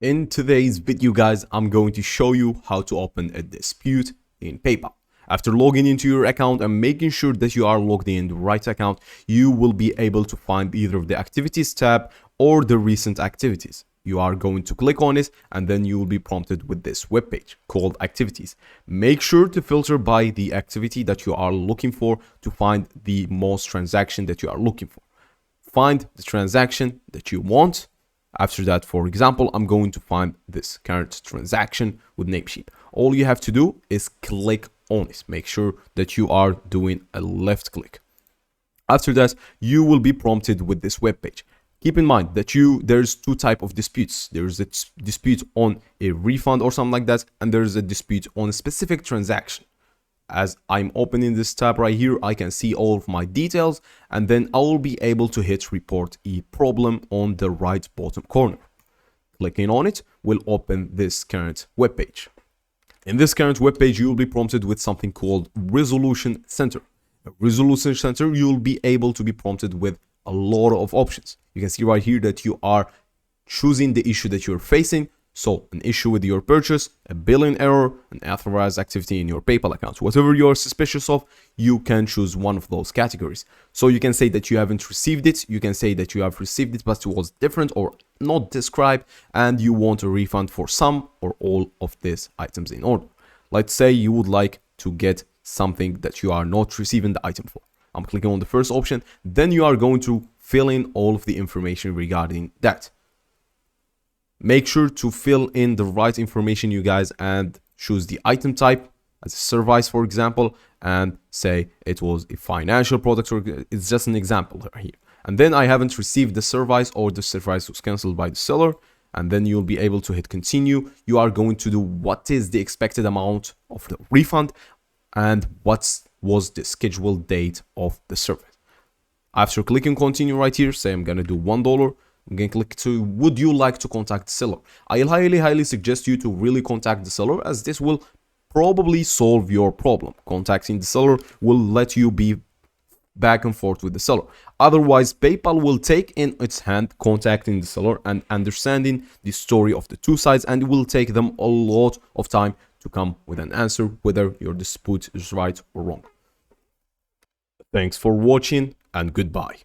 In today's video, guys, I'm going to show you how to open a dispute in PayPal. After logging into your account and making sure that you are logged in the right account, you will be able to find either the activities tab or the recent activities. You are going to click on it and then you will be prompted with this webpage called activities. Make sure to filter by the activity that you are looking for to find the most transaction that you are looking for. Find the transaction that you want. After that, for example, I'm going to find this current transaction with Namecheap. All you have to do is click on it. Make sure that you are doing a left click. After that, you will be prompted with this web page. Keep in mind that there's two types of disputes. There's a dispute on a refund or something like that, and there's a dispute on a specific transaction. As I'm opening this tab right here, I can see all of my details, and then I will be able to hit report a problem on the right bottom corner. Clicking on it will open this current web page. In this current web page, you will be prompted with something called Resolution Center. A Resolution Center, you will be able to be prompted with a lot of options. You can see right here that you are choosing the issue that you're facing. So an issue with your purchase, a billing error, an authorized activity in your PayPal account. Whatever you're suspicious of, you can choose one of those categories. So you can say that you haven't received it. You can say that you have received it, but it was different or not described, and you want a refund for some or all of these items in order. Let's say you would like to get something that you are not receiving the item for. I'm clicking on the first option. Then you are going to fill in all of the information regarding that. Make sure to fill in the right information, you guys, and choose the item type as a service, for example, and say it was a financial product, or it's just an example right here. And then I haven't received the service, or the service was canceled by the seller. And then you'll be able to hit continue. You are going to do what is the expected amount of the refund and what was the scheduled date of the service. After clicking continue right here, say I'm gonna do $1. I'm going to click to would you like to contact the seller. I highly suggest you to really contact the seller, as this will probably solve your problem. Contacting the seller will let you be back and forth with the seller. Otherwise, PayPal will take in its hand contacting the seller and understanding the story of the two sides, and it will take them a lot of time to come with an answer whether your dispute is right or wrong. Thanks for watching and goodbye.